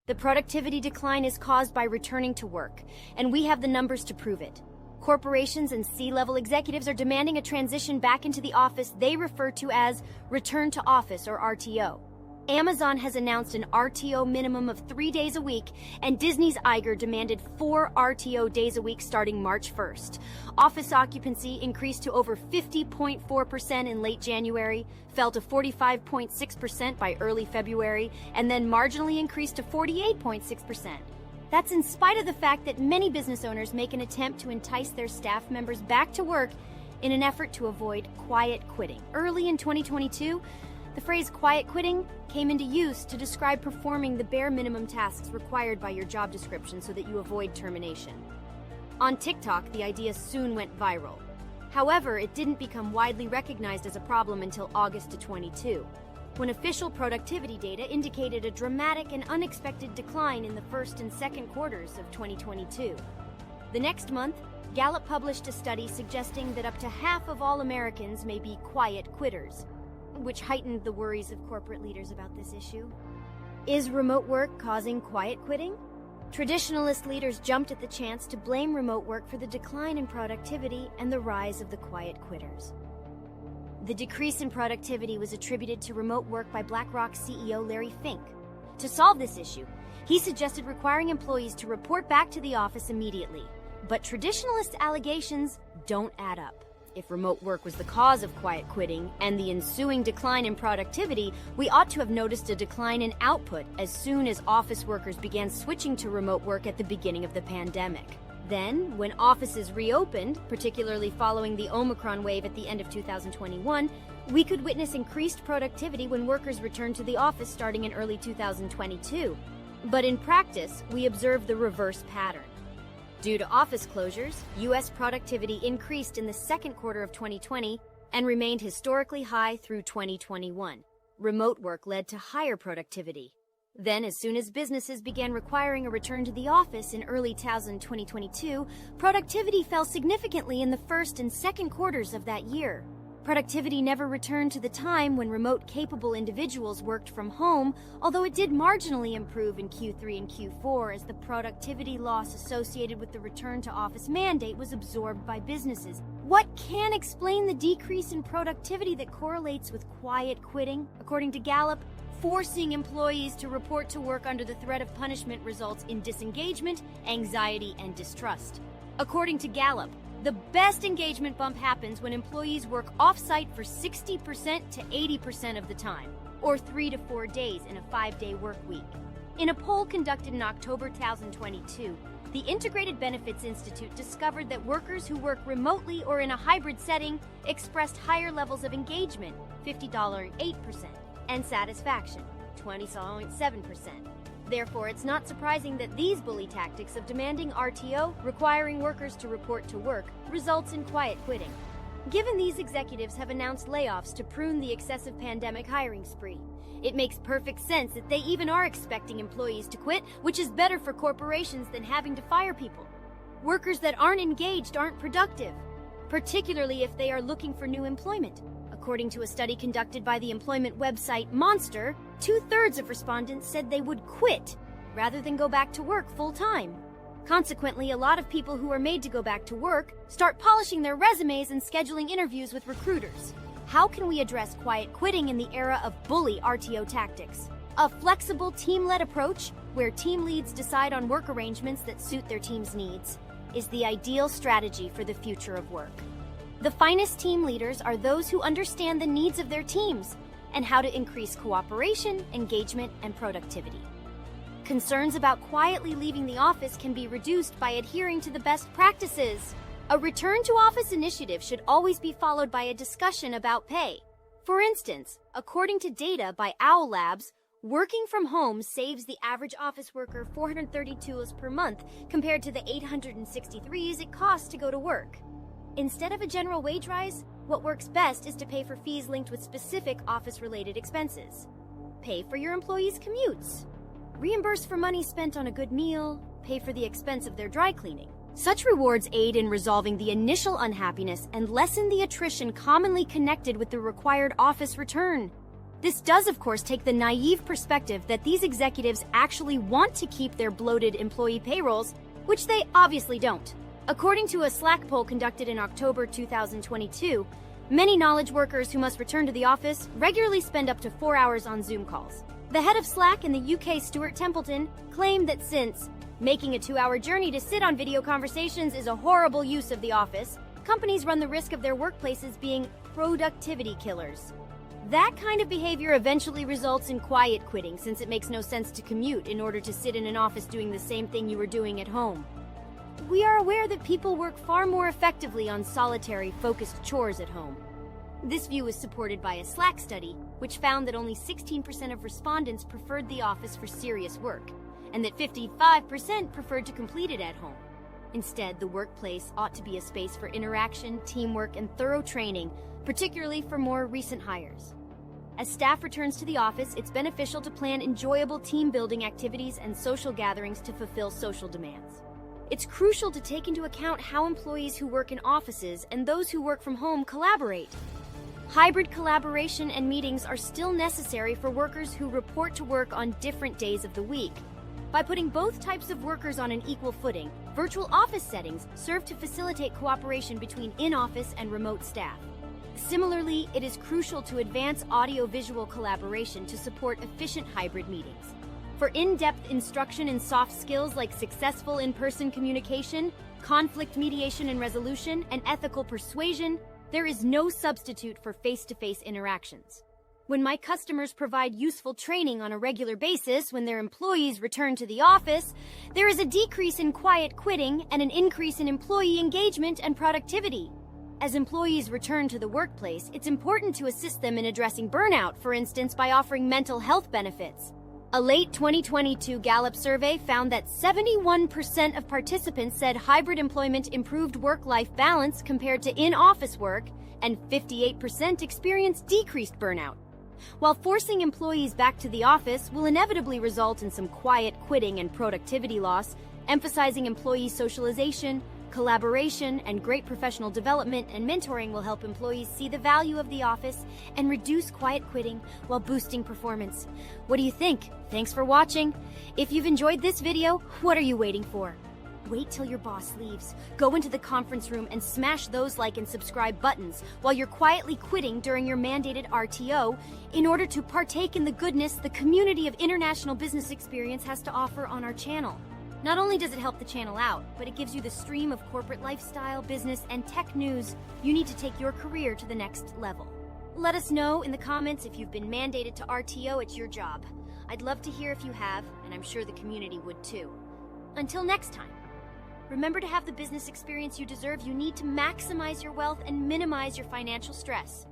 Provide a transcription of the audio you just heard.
The productivity decline is caused by returning to work, and we have the numbers to prove it. Corporations and C-level executives are demanding a transition back into the office they refer to as return to office or RTO. Amazon has announced an RTO minimum of 3 days a week, and Disney's Iger demanded 4 RTO days a week starting March 1st. Office occupancy increased to over 50.4% in late January, fell to 45.6% by early February, and then marginally increased to 48.6%. That's in spite of the fact that many business owners make an attempt to entice their staff members back to work in an effort to avoid quiet quitting. Early in 2022, the phrase quiet quitting came into use to describe performing the bare minimum tasks required by your job description so that you avoid termination. On TikTok, the idea soon went viral. However, it didn't become widely recognized as a problem until August of 22, when official productivity data indicated a dramatic and unexpected decline in the first and second quarters of 2022. The next month, Gallup published a study suggesting that up to half of all Americans may be quiet quitters, which heightened the worries of corporate leaders about this issue. Is remote work causing quiet quitting? Traditionalist leaders jumped at the chance to blame remote work for the decline in productivity and the rise of the quiet quitters. The decrease in productivity was attributed to remote work by BlackRock CEO Larry Fink. To solve this issue, he suggested requiring employees to report back to the office immediately. But traditionalist allegations don't add up. If remote work was the cause of quiet quitting and the ensuing decline in productivity, we ought to have noticed a decline in output as soon as office workers began switching to remote work at the beginning of the pandemic. Then, when offices reopened, particularly following the Omicron wave at the end of 2021, we could witness increased productivity when workers returned to the office starting in early 2022. But in practice, we observed the reverse pattern. Due to office closures, U.S. productivity increased in the second quarter of 2020 and remained historically high through 2021. Remote work led to higher productivity. Then, as soon as businesses began requiring a return to the office in early 2022, productivity fell significantly in the first and second quarters of that year. Productivity never returned to the time when remote-capable individuals worked from home, although it did marginally improve in Q3 and Q4 as the productivity loss associated with the return-to-office mandate was absorbed by businesses. What can explain the decrease in productivity that correlates with quiet quitting? According to Gallup, forcing employees to report to work under the threat of punishment results in disengagement, anxiety, and distrust. According to Gallup, the best engagement bump happens when employees work off-site for 60% to 80% of the time, or 3 to 4 days in a 5-day work week. In a poll conducted in October 2022, the Integrated Benefits Institute discovered that workers who work remotely or in a hybrid setting expressed higher levels of engagement, 50.8%, and satisfaction, 20.7%. Therefore, it's not surprising that these bully tactics of demanding RTO, requiring workers to report to work, results in quiet quitting. Given these executives have announced layoffs to prune the excessive pandemic hiring spree, it makes perfect sense that they even are expecting employees to quit, which is better for corporations than having to fire people. Workers that aren't engaged aren't productive, particularly if they are looking for new employment. According to a study conducted by the employment website Monster, 2/3 of respondents said they would quit rather than go back to work full-time. Consequently, a lot of people who are made to go back to work start polishing their resumes and scheduling interviews with recruiters. How can we address quiet quitting in the era of bully RTO tactics? A flexible team-led approach, where team leads decide on work arrangements that suit their team's needs, is the ideal strategy for the future of work. The finest team leaders are those who understand the needs of their teams and how to increase cooperation, engagement, and productivity. Concerns about quietly leaving the office can be reduced by adhering to the best practices. A return-to-office initiative should always be followed by a discussion about pay. For instance, according to data by Owl Labs, working from home saves the average office worker $432 per month compared to the $863 it costs to go to work. Instead of a general wage rise, what works best is to pay for fees linked with specific office-related expenses. Pay for your employees' commutes. Reimburse for money spent on a good meal. Pay for the expense of their dry cleaning. Such rewards aid in resolving the initial unhappiness and lessen the attrition commonly connected with the required office return. This does, of course, take the naive perspective that these executives actually want to keep their bloated employee payrolls, which they obviously don't. According to a Slack poll conducted in October 2022, many knowledge workers who must return to the office regularly spend up to 4 hours on Zoom calls. The head of Slack in the UK, Stuart Templeton, claimed that since making a 2-hour journey to sit on video conversations is a horrible use of the office, companies run the risk of their workplaces being productivity killers. That kind of behavior eventually results in quiet quitting, since it makes no sense to commute in order to sit in an office doing the same thing you were doing at home. We are aware that people work far more effectively on solitary, focused chores at home. This view is supported by a Slack study, which found that only 16% of respondents preferred the office for serious work, and that 55% preferred to complete it at home. Instead, the workplace ought to be a space for interaction, teamwork, and thorough training, particularly for more recent hires. As staff returns to the office, it's beneficial to plan enjoyable team-building activities and social gatherings to fulfill social demands. It's crucial to take into account how employees who work in offices and those who work from home collaborate. Hybrid collaboration and meetings are still necessary for workers who report to work on different days of the week. By putting both types of workers on an equal footing, virtual office settings serve to facilitate cooperation between in-office and remote staff. Similarly, it is crucial to advance audio-visual collaboration to support efficient hybrid meetings. For in-depth instruction in soft skills like successful in-person communication, conflict mediation and resolution, and ethical persuasion, there is no substitute for face-to-face interactions. When my customers provide useful training on a regular basis when their employees return to the office, there is a decrease in quiet quitting and an increase in employee engagement and productivity. As employees return to the workplace, it's important to assist them in addressing burnout, for instance, by offering mental health benefits. A late 2022 Gallup survey found that 71% of participants said hybrid employment improved work-life balance compared to in-office work, and 58% experienced decreased burnout. While forcing employees back to the office will inevitably result in some quiet quitting and productivity loss, emphasizing employee socialization, collaboration, and great professional development and mentoring will help employees see the value of the office and reduce quiet quitting while boosting performance. What do you think? Thanks for watching. If you've enjoyed this video, what are you waiting for? Wait till your boss leaves. Go into the conference room and smash those like and subscribe buttons while you're quietly quitting during your mandated RTO in order to partake in the goodness the community of international business experience has to offer on our channel. Not only does it help the channel out, but it gives you the stream of corporate lifestyle, business, and tech news you need to take your career to the next level. Let us know in the comments if you've been mandated to RTO at your job. I'd love to hear if you have, and I'm sure the community would too. Until next time, remember to have the business experience you deserve. You need to maximize your wealth and minimize your financial stress.